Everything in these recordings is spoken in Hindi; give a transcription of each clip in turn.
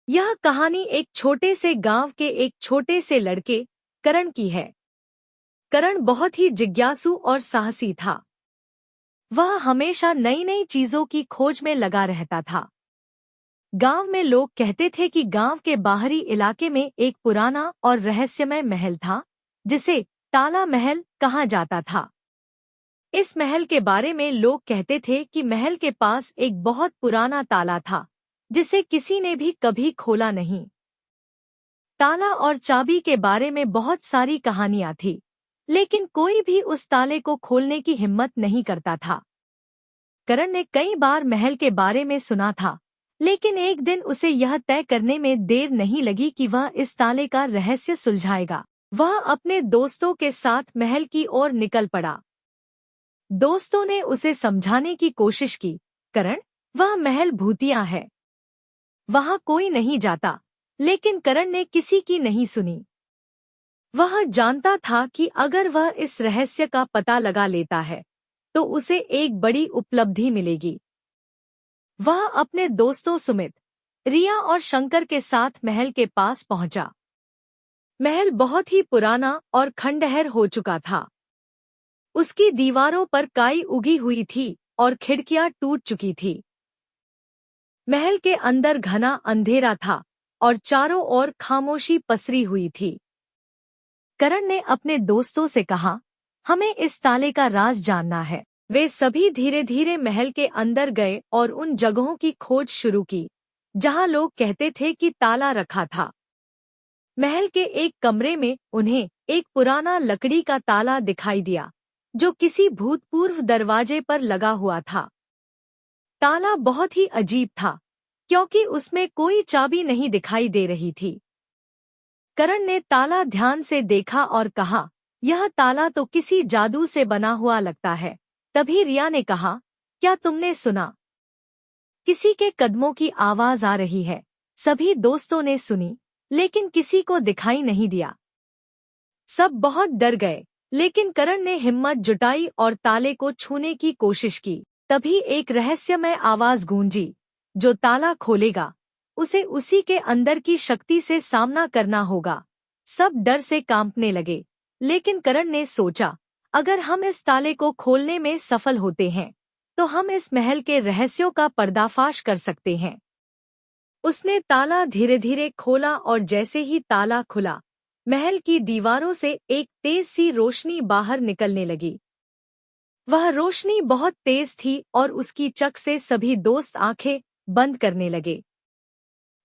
यह कहानी एक छोटे से गांव के एक छोटे से लड़के करण की है। करण बहुत ही जिज्ञासु और साहसी था। वह हमेशा नई नई चीजों की खोज में लगा रहता था। गांव में लोग कहते थे कि गांव के बाहरी इलाके में एक पुराना और रहस्यमय महल था, जिसे ताला महल कहा जाता था। इस महल के बारे में लोग कहते थे कि महल के पास एक बहुत पुराना ताला था, जिसे किसी ने भी कभी खोला नहीं। ताला और चाबी के बारे में बहुत सारी कहानियां थी, लेकिन कोई भी उस ताले को खोलने की हिम्मत नहीं करता था। करण ने कई बार महल के बारे में सुना था, लेकिन एक दिन उसे यह तय करने में देर नहीं लगी कि वह इस ताले का रहस्य सुलझाएगा। वह अपने दोस्तों के साथ महल की ओर निकल पड़ा। दोस्तों ने उसे समझाने की कोशिश की, करण, वह महल भूतिया है, वहां कोई नहीं जाता। लेकिन करण ने किसी की नहीं सुनी। वह जानता था कि अगर वह इस रहस्य का पता लगा लेता है तो उसे एक बड़ी उपलब्धि मिलेगी। वह अपने दोस्तों सुमित, रिया और शंकर के साथ महल के पास पहुंचा। महल बहुत ही पुराना और खंडहर हो चुका था। उसकी दीवारों पर काई उगी हुई थी और खिड़कियां टूट चुकी थी। महल के अंदर घना अंधेरा था और चारों ओर खामोशी पसरी हुई थी। करण ने अपने दोस्तों से कहा, हमें इस ताले का राज जानना है। वे सभी धीरे धीरे महल के अंदर गए और उन जगहों की खोज शुरू की जहां लोग कहते थे कि ताला रखा था। महल के एक कमरे में उन्हें एक पुराना लकड़ी का ताला दिखाई दिया, जो किसी भूतपूर्व दरवाजे पर लगा हुआ था। ताला बहुत ही अजीब था, क्योंकि उसमें कोई चाबी नहीं दिखाई दे रही थी। करण ने ताला ध्यान से देखा और कहा, यह ताला तो किसी जादू से बना हुआ लगता है। तभी रिया ने कहा, क्या तुमने सुना? किसी के कदमों की आवाज आ रही है। सभी दोस्तों ने सुनी, लेकिन किसी को दिखाई नहीं दिया। सब बहुत डर गए, लेकिन करण ने हिम्मत जुटाई और ताले को छूने की कोशिश की। तभी एक रहस्यमय आवाज गूंजी, जो ताला खोलेगा उसे उसी के अंदर की शक्ति से सामना करना होगा। सब डर से कांपने लगे, लेकिन करण ने सोचा, अगर हम इस ताले को खोलने में सफल होते हैं तो हम इस महल के रहस्यों का पर्दाफाश कर सकते हैं। उसने ताला धीरे धीरे खोला और जैसे ही ताला खुला, महल की दीवारों से एक तेज सी रोशनी बाहर निकलने लगी। वह रोशनी बहुत तेज थी और उसकी चक से सभी दोस्त आंखें बंद करने लगे।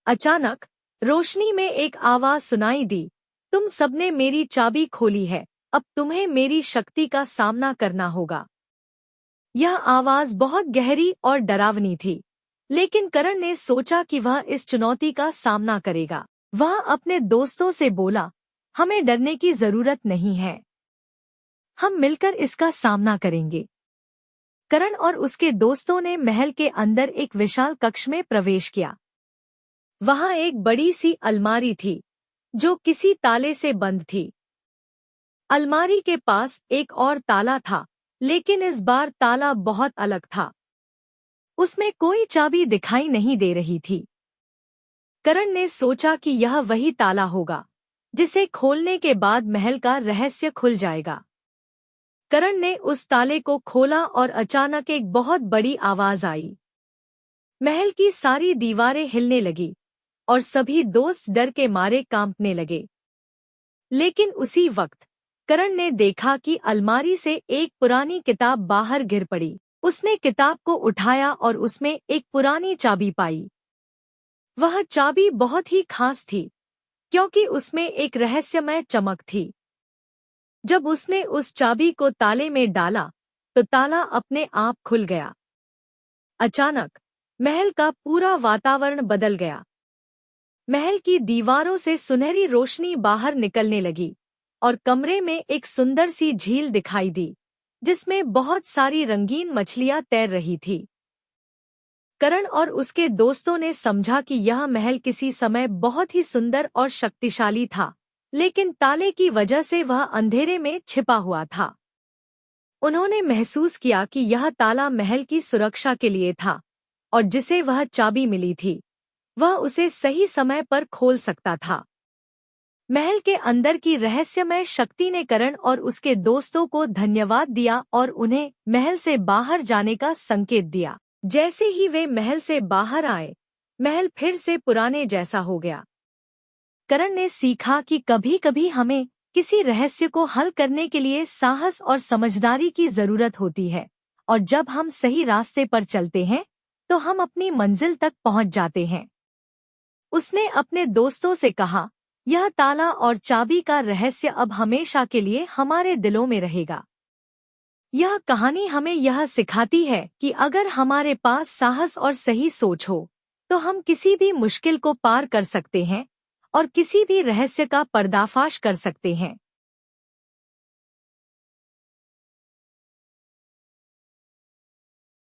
अचानक रोशनी में एक आवाज सुनाई दी, तुम सबने मेरी चाबी खोली है, अब तुम्हें मेरी शक्ति का सामना करना होगा। यह आवाज बहुत गहरी और डरावनी थी, लेकिन करण ने सोचा कि वह इस चुनौती का सामना करेगा। वह अपने दोस्तों से बोला, हमें डरने की जरूरत नहीं है, हम मिलकर इसका सामना करेंगे। करण और उसके दोस्तों ने महल के अंदर एक विशाल कक्ष में प्रवेश किया। वहां एक बड़ी सी अलमारी थी, जो किसी ताले से बंद थी। अलमारी के पास एक और ताला था, लेकिन इस बार ताला बहुत अलग था। उसमें कोई चाबी दिखाई नहीं दे रही थी। करण ने सोचा कि यह वही ताला होगा, जिसे खोलने के बाद महल का रहस्य खुल जाएगा। करण ने उस ताले को खोला और अचानक एक बहुत बड़ी आवाज आई। महल की सारी दीवारें हिलने लगी और सभी दोस्त डर के मारे कांपने लगे। लेकिन उसी वक्त करण ने देखा कि अलमारी से एक पुरानी किताब बाहर गिर पड़ी। उसने किताब को उठाया और उसमें एक पुरानी चाबी पाई। वह चाबी बहुत ही खास थी, क्योंकि उसमें एक रहस्यमय चमक थी। जब उसने उस चाबी को ताले में डाला तो ताला अपने आप खुल गया। अचानक महल का पूरा वातावरण बदल गया। महल की दीवारों से सुनहरी रोशनी बाहर निकलने लगी और कमरे में एक सुंदर सी झील दिखाई दी, जिसमें बहुत सारी रंगीन मछलियां तैर रही थी। करण और उसके दोस्तों ने समझा कि यह महल किसी समय बहुत ही सुंदर और शक्तिशाली था, लेकिन ताले की वजह से वह अंधेरे में छिपा हुआ था। उन्होंने महसूस किया कि यह ताला महल की सुरक्षा के लिए था और जिसे वह चाबी मिली थी, वह उसे सही समय पर खोल सकता था। महल के अंदर की रहस्यमय शक्ति ने करण और उसके दोस्तों को धन्यवाद दिया और उन्हें महल से बाहर जाने का संकेत दिया। जैसे ही वे महल से बाहर आए, महल फिर से पुराने जैसा हो गया। करण ने सीखा कि कभी-कभी हमें किसी रहस्य को हल करने के लिए साहस और समझदारी की जरूरत होती है, और जब हम सही रास्ते पर चलते हैं तो हम अपनी मंजिल तक पहुंच जाते हैं। उसने अपने दोस्तों से कहा, यह ताला और चाबी का रहस्य अब हमेशा के लिए हमारे दिलों में रहेगा। यह कहानी हमें यह सिखाती है कि अगर हमारे पास साहस और सही सोच हो तो हम किसी भी मुश्किल को पार कर सकते हैं और किसी भी रहस्य का पर्दाफाश कर सकते हैं।